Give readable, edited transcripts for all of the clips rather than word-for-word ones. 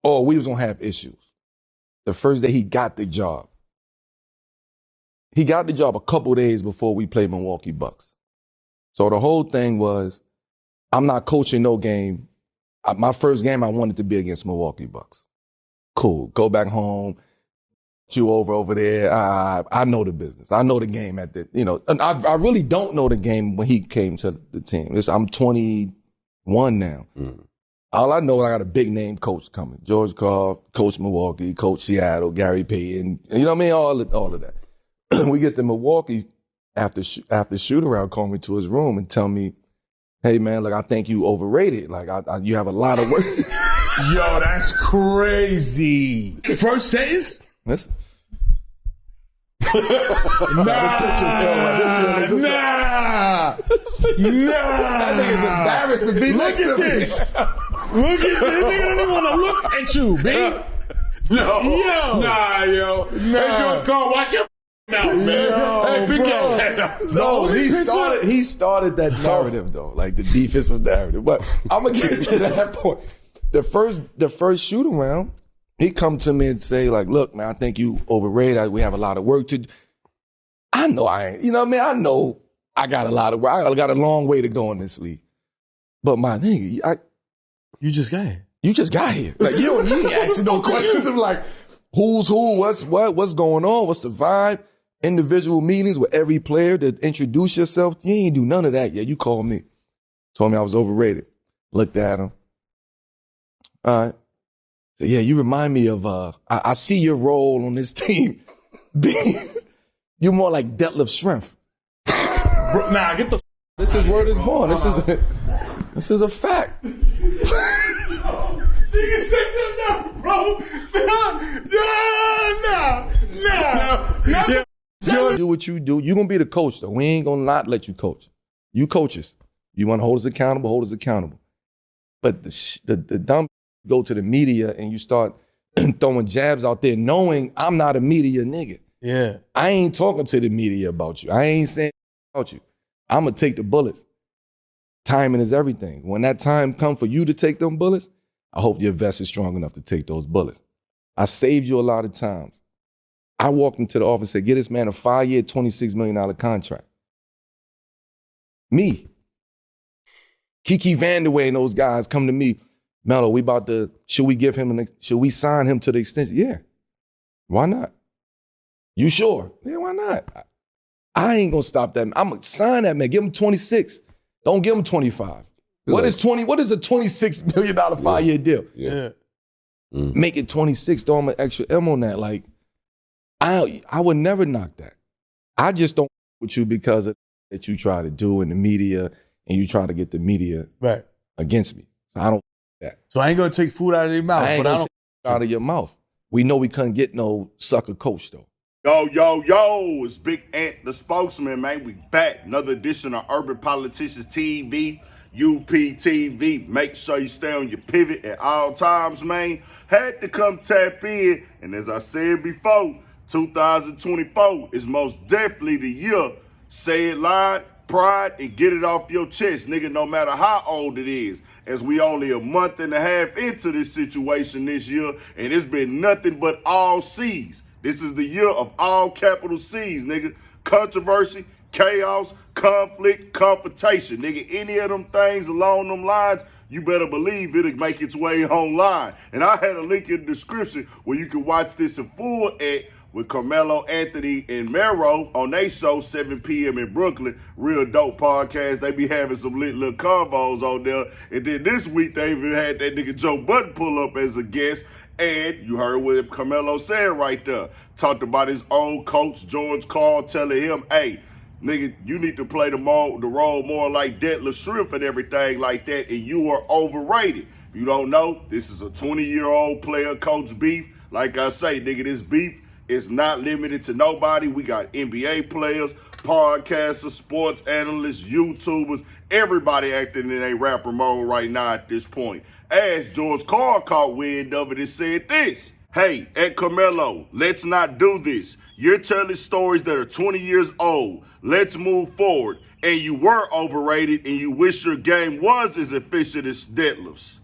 or we was going to have issues. The first day he got the job. He got the job a couple days before we played Milwaukee Bucks. So the whole thing was, I'm not coaching no game. My first game I wanted to be against Milwaukee Bucks. Cool. Go back home. You over there. I know the business. I know the game at the, and I really don't know the game when he came to the team. I'm 21 now. Mm. All I know is I got a big name coach coming. George Karl, coach Milwaukee, coach Seattle, Gary Payton. You know what I mean? All of that. We get to Milwaukee after shoot around, call me to his room and tell me, hey man, look, I think you overrated. Like you have a lot of work. Yo, that's crazy. First sentence? Listen. Nah. That nigga's embarrassed to be Look at this. Look at this. Nigga don't even want to look at you, B. Yo. Hey, George Karl, watch your mouth, man. He started that narrative though, like the defensive narrative. But I'm gonna get to that point. The first shoot around, he come to me and say like, look, man, I think you overrated. We have a lot of work to do. I know I ain't, you know what I mean? I know I got a lot of work. I got a long way to go in this league. But my nigga, you just got here. You just got here. Like you ain't asking no questions of like, who's who, what's going on, what's the vibe? Individual meetings with every player to introduce yourself. You ain't do none of that yet. You called me. Told me I was overrated. Looked at him. All right. So yeah, you remind me of, I see your role on this team. You're more like deadlift strength. Nah, get the. This is word is born. This is a fact. Nigga said that now, bro. Nah. Do what you do. You're going to be the coach, though. We ain't going to not let you coach. You coaches. You want to hold us accountable, hold us accountable. But the dumb go to the media and you start throwing jabs out there knowing I'm not a media nigga. Yeah. I ain't talking to the media about you. I ain't saying about you. I'm going to take the bullets. Timing is everything. When that time comes for you to take them bullets, I hope your vest is strong enough to take those bullets. I saved you a lot of times. I walked into the office and said, get this man a 5-year, $26 million contract. Me. Kiki Vandeweghe and those guys come to me, Melo, should we sign him to the extension? Yeah. Why not? You sure? Yeah, why not? I ain't gonna stop that. I'm gonna sign that man. Give him 26. Don't give him 25. What is a $26 million 5-year deal? Yeah. Mm. Make it 26, throw him an extra M on that. Like, I would never knock that. I just don't with you because of that you try to do in the media and you try to get the media against me. So I don't that. So I ain't gonna take food out of your mouth. I ain't gonna take food out of your mouth. We know we couldn't get no sucker coach though. Yo, it's Big Ant, the spokesman, man. We back. Another edition of Urban Politicians TV, UPTV. Make sure you stay on your pivot at all times, man. Had to come tap in. And as I said before, 2024 is most definitely the year. Say it loud, pride, and get it off your chest, nigga, no matter how old it is. As we only a month and a half into this situation this year, and it's been nothing but all C's. This is the year of all capital C's, nigga. Controversy, chaos, conflict, confrontation. Nigga, any of them things along them lines, you better believe it'll make its way online. And I had a link in the description where you can watch this in full with Carmelo Anthony and Mero on their show, 7 p.m. in Brooklyn. Real dope podcast. They be having some lit little combos on there. And then this week, they even had that nigga Joe Budden pull up as a guest. And you heard what Carmelo said right there. Talked about his own coach, George Karl, telling him, hey, nigga, you need to play the role more like deadlift shrimp and everything like that, and you are overrated. If you don't know, this is a 20-year-old player-coach beef. Like I say, nigga, this beef is not limited to nobody. We got NBA players, podcasters, sports analysts, YouTubers, everybody acting in a rapper mode right now at this point. As George Karl caught wind of it and said this, hey, at Carmelo, let's not do this. You're telling stories that are 20 years old. Let's move forward. And you were overrated and you wish your game was as efficient as deadlifts.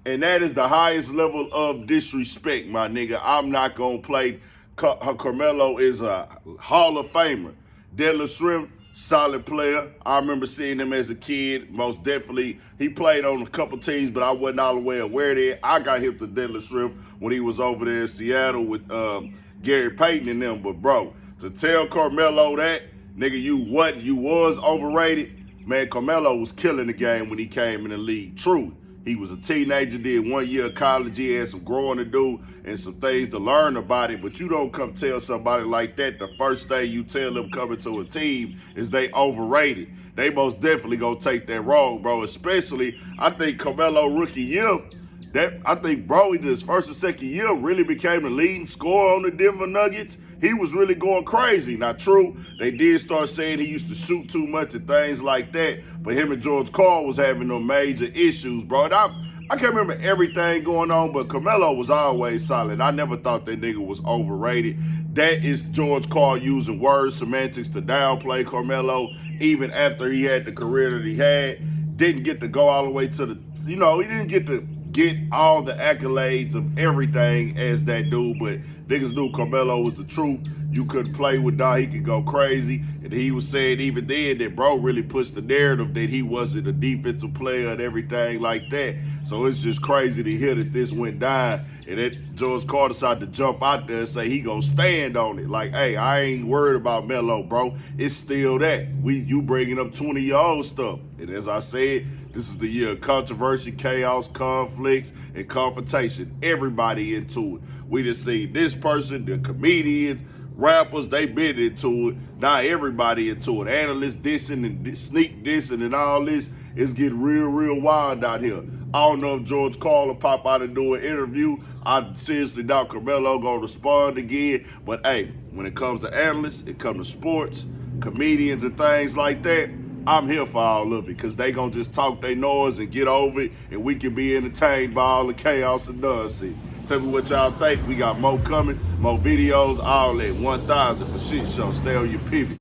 And that is the highest level of disrespect, my nigga. I'm not going to play. Carmelo is a Hall of Famer. Deadlift Shrimp, solid player. I remember seeing him as a kid, most definitely. He played on a couple teams, but I wasn't all the way aware of it. I got hip to Deadlift Shrimp when he was over there in Seattle with Gary Payton and them. But, bro, to tell Carmelo that, nigga, you was overrated, man, Carmelo was killing the game when he came in the league. True. He was a teenager, did 1 year of college. He had some growing to do and some things to learn about it. But you don't come tell somebody like that, the first thing you tell them coming to a team is they overrated. They most definitely gonna take that wrong, bro. Especially, I think Carmelo rookie year, I think, bro, he did his first and second year really became the leading scorer on the Denver Nuggets. He was really going crazy. Now, true, they did start saying he used to shoot too much and things like that, but him and George Karl was having no major issues, bro. And I can't remember everything going on, but Carmelo was always solid. I never thought that nigga was overrated. That is George Karl using word semantics to downplay Carmelo, even after he had the career that he had. Didn't get to go all the way to the, he didn't get to get all the accolades of everything as that dude, but niggas knew Carmelo was the truth. You couldn't play with Dog, he could go crazy. And he was saying even then that bro really pushed the narrative that he wasn't a defensive player and everything like that. So it's just crazy to hear that this went down and that George Karl decided to jump out there and say he gonna stand on it. Like, hey, I ain't worried about Melo, bro. It's still that. You bringing up 20-year-old stuff. And as I said, this is the year of controversy, chaos, conflicts, and confrontation. Everybody into it. We just see this person, the comedians, rappers, they been into it. Now everybody into it. Analysts dissing and sneak dissing and all this. It's getting real, real wild out here. I don't know if George Karl will pop out and do an interview. I seriously doubt Carmelo gonna respond again. But hey, when it comes to analysts, it comes to sports, comedians and things like that, I'm here for all of it because they gonna just talk their noise and get over it and we can be entertained by all the chaos and nonsense. Tell me what y'all think. We got more coming, more videos, all that. 1,000 for shit show. Stay on your pivot.